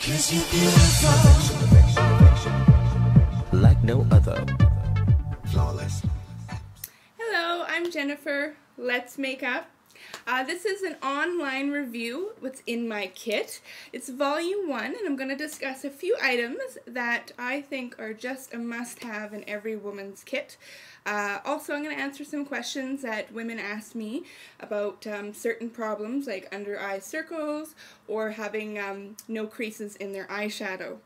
'Cause you're beautiful. Like no other. Flawless. Hello, I'm Jennifer. Let's Make Up. This is an online review, what's in my kit. It's volume 1, and I'm going to discuss a few items that I think are just a must-have in every woman's kit. Also, I'm going to answer some questions that women ask me about certain problems like under eye circles or having no creases in their eyeshadow.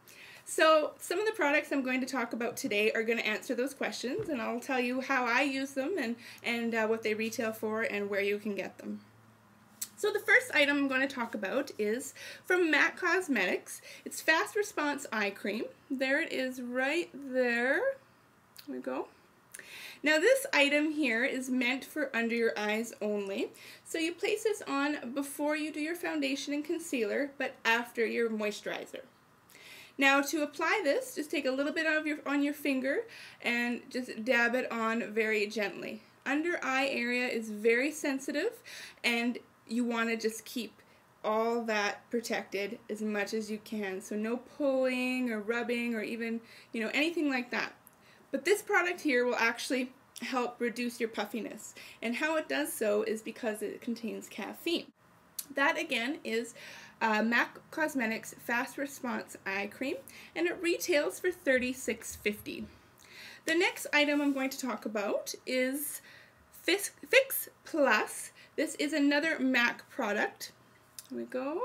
So some of the products I'm going to talk about today are going to answer those questions, and I'll tell you how I use them and what they retail for and where you can get them. So the first item I'm going to talk about is from MAC Cosmetics. It's Fast Response Eye Cream. There it is right there. There we go. Now this item here is meant for under your eyes only. So you place this on before you do your foundation and concealer, but after your moisturizer. Now to apply this, just take a little bit on your finger and just dab it on very gently. Under eye area is very sensitive, and you want to just keep all that protected as much as you can. So no pulling or rubbing or even, anything like that. But this product here will actually help reduce your puffiness. And how it does so is because it contains caffeine. That again is MAC Cosmetics Fast Response Eye Cream, and it retails for $36.50. The next item I'm going to talk about is Fix Plus. This is another MAC product. Here we go.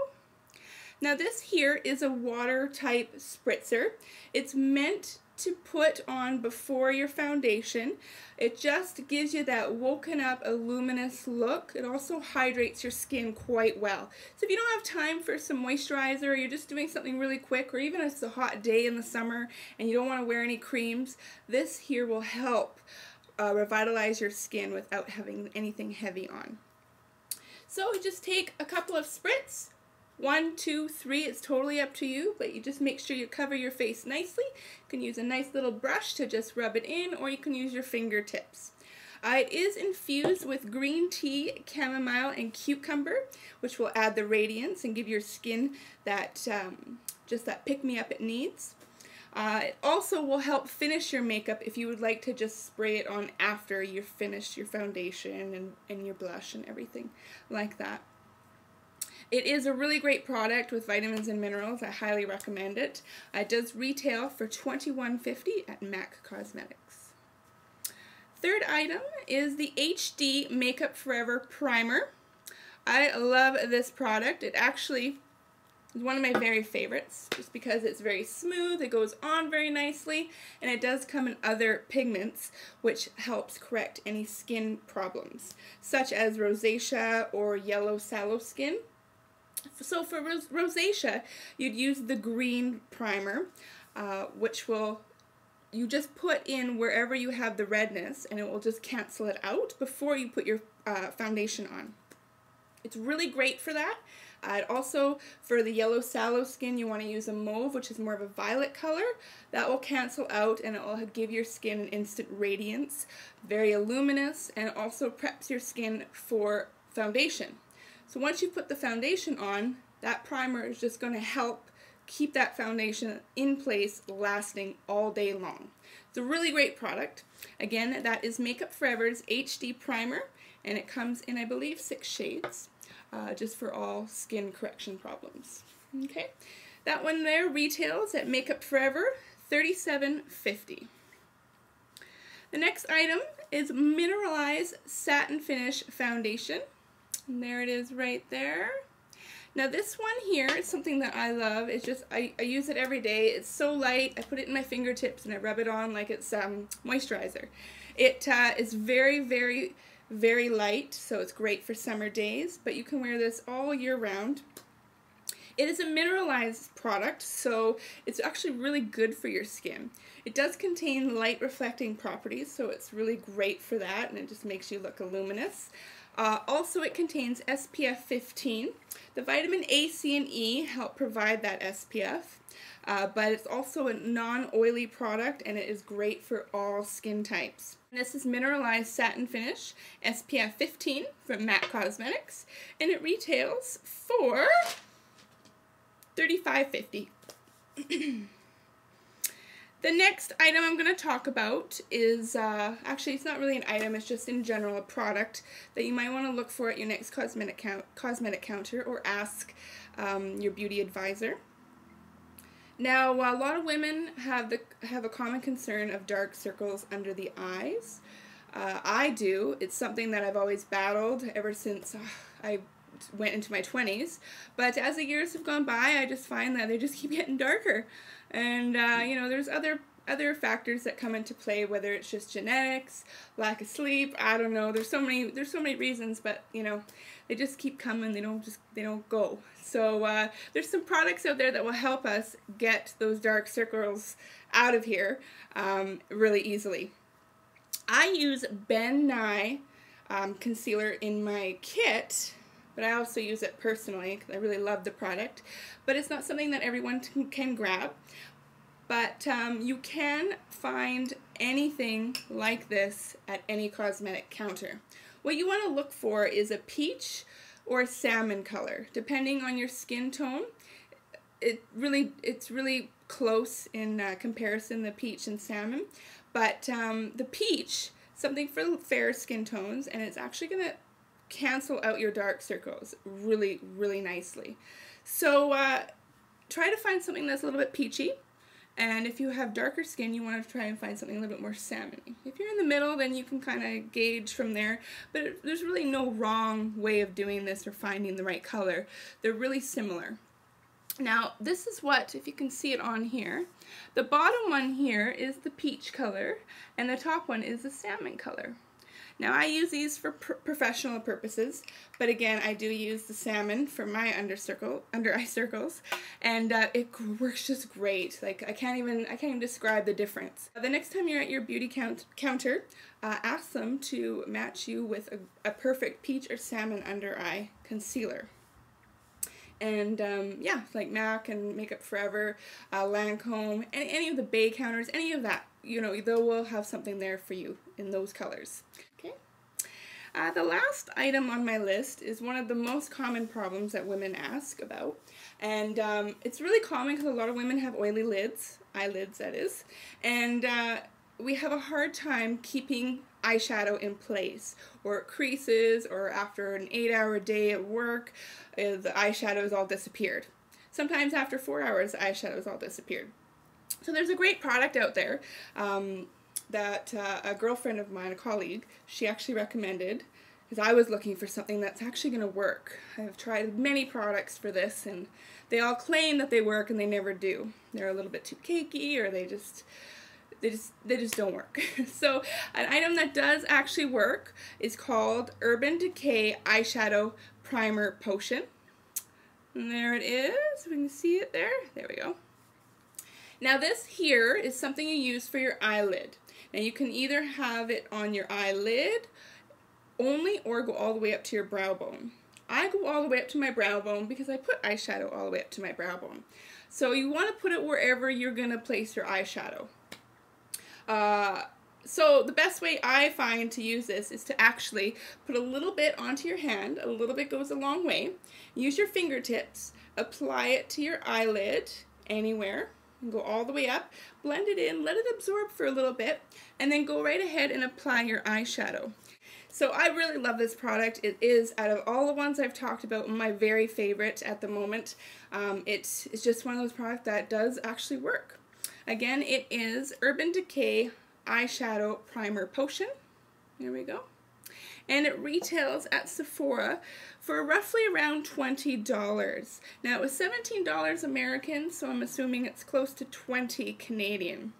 Now this here is a water type spritzer. It's meant to put on before your foundation. It just gives you that woken up, luminous look. It also hydrates your skin quite well. So if you don't have time for some moisturizer, or you're just doing something really quick, or even if it's a hot day in the summer and you don't want to wear any creams, this here will help revitalize your skin without having anything heavy on. So just take a couple of spritz. 1, 2, 3, it's totally up to you, but you just make sure you cover your face nicely. You can use a nice little brush to just rub it in, or you can use your fingertips. It is infused with green tea, chamomile, and cucumber, which will add the radiance and give your skin that just that pick-me-up it needs. It also will help finish your makeup if you would like to just spray it on after you've finished your foundation and your blush and everything like that. It is a really great product with vitamins and minerals. I highly recommend it. It does retail for $21.50 at MAC Cosmetics. Third item is the HD Makeup Forever Primer. I love this product. It actually is one of my very favorites just because it's very smooth, it goes on very nicely, and it does come in other pigments which helps correct any skin problems such as rosacea or yellow sallow skin. So for rosacea, you'd use the green primer, which you just put in wherever you have the redness, and it will just cancel it out before you put your foundation on. It's really great for that. Also, for the yellow sallow skin, you want to use a mauve, which is more of a violet color. That will cancel out, and it will give your skin an instant radiance, very luminous, and also preps your skin for foundation. So once you put the foundation on, that primer is just going to help keep that foundation in place, lasting all day long. It's a really great product. Again, that is Makeup Forever's HD Primer, and it comes in, I believe, 6 shades, just for all skin correction problems. Okay, that one there retails at Makeup Forever, $37.50. The next item is Mineralize Satin Finish Foundation. And there it is right there. Now this one here is something that I love. It's just, I use it every day. It's so light. I put it in my fingertips and I rub it on like it's moisturizer. It is very, very, very light, so it's great for summer days, but you can wear this all year round. It is a mineralized product, so it's actually really good for your skin. It does contain light reflecting properties, so it's really great for that, and it just makes you look luminous. Also, it contains SPF 15. The vitamin A, C, and E help provide that SPF, but it's also a non-oily product, and it is great for all skin types. This is Mineralized Satin Finish, SPF 15 from MAC Cosmetics, and it retails for $35.50. The next item I'm going to talk about is, actually it's not really an item, it's just in general a product that you might want to look for at your next cosmetic counter or ask your beauty advisor. Now, a lot of women have a common concern of dark circles under the eyes. I do. It's something that I've always battled ever since I went into my 20s. But as the years have gone by, I just find that they just keep getting darker. And, you know, there's other factors that come into play, whether it's just genetics, lack of sleep, I don't know. There's so many reasons, but, you know, they just keep coming. They don't go. So there's some products out there that will help us get those dark circles out of here really easily. I use Ben Nye concealer in my kit, but I also use it personally because I really love the product. But it's not something that everyone can grab. But you can find anything like this at any cosmetic counter. What you want to look for is a peach or a salmon color, depending on your skin tone. It's really close in comparison, the peach and salmon. But the peach, something for fair skin tones, and it's actually going to cancel out your dark circles really, really nicely. So try to find something that's a little bit peachy. And if you have darker skin, you want to try and find something a little bit more salmony. If you're in the middle, then you can kind of gauge from there. But there's really no wrong way of doing this or finding the right color. They're really similar. Now, this is what, if you can see it on here, the bottom one here is the peach color, and the top one is the salmon color. Now, I use these for professional purposes, but again, I do use the salmon for my under eye circles, and it works just great. Like, I can't even describe the difference. The next time you're at your beauty counter, ask them to match you with a perfect peach or salmon under eye concealer. And yeah, like MAC and Makeup Forever, Lancome, any of the Bay counters, any of that, you know, they will have something there for you in those colors. Okay. The last item on my list is one of the most common problems that women ask about, and it's really common because a lot of women have oily lids, eyelids that is, and we have a hard time keeping eyeshadow in place, or it creases, or after an 8-hour day at work, the eyeshadow has all disappeared. Sometimes after 4 hours, the eyeshadow has all disappeared. So there's a great product out there that a girlfriend of mine, a colleague, she actually recommended, because I was looking for something that's actually going to work. I've tried many products for this, and they all claim that they work, and they never do. They're a little bit too cakey, or they just don't work. So an item that does actually work is called Urban Decay Eyeshadow Primer Potion. And there it is. We can see it there. There we go. Now this here is something you use for your eyelid. Now you can either have it on your eyelid only or go all the way up to your brow bone. I go all the way up to my brow bone because I put eyeshadow all the way up to my brow bone. So you want to put it wherever you're going to place your eyeshadow. So the best way I find to use this is to actually put a little bit onto your hand. A little bit goes a long way. Use your fingertips, apply it to your eyelid anywhere, and go all the way up, blend it in, let it absorb for a little bit, and then go right ahead and apply your eyeshadow. So I really love this product. It is, out of all the ones I've talked about, my very favorite at the moment. It's just one of those products that does actually work. Again, it is Urban Decay Eyeshadow Primer Potion. There we go. And it retails at Sephora for roughly around $20. Now, it was $17 American, so I'm assuming it's close to $20 Canadian.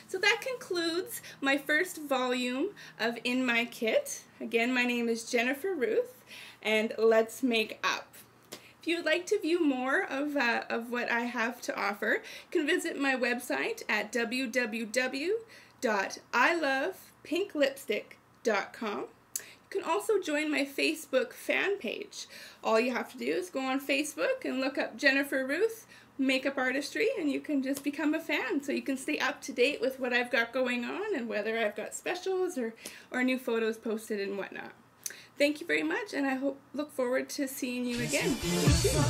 So that concludes my first volume of In My Kit. Again, my name is Jennifer Ruth, and let's make up. If you would like to view more of what I have to offer, you can visit my website at www.ilovepinklipstick.com. You can also join my Facebook fan page. All you have to do is go on Facebook and look up Jennifer Ruth Makeup Artistry, and you can just become a fan, so you can stay up to date with what I've got going on and whether I've got specials or new photos posted and whatnot. Thank you very much, and I look forward to seeing you again. Thank you.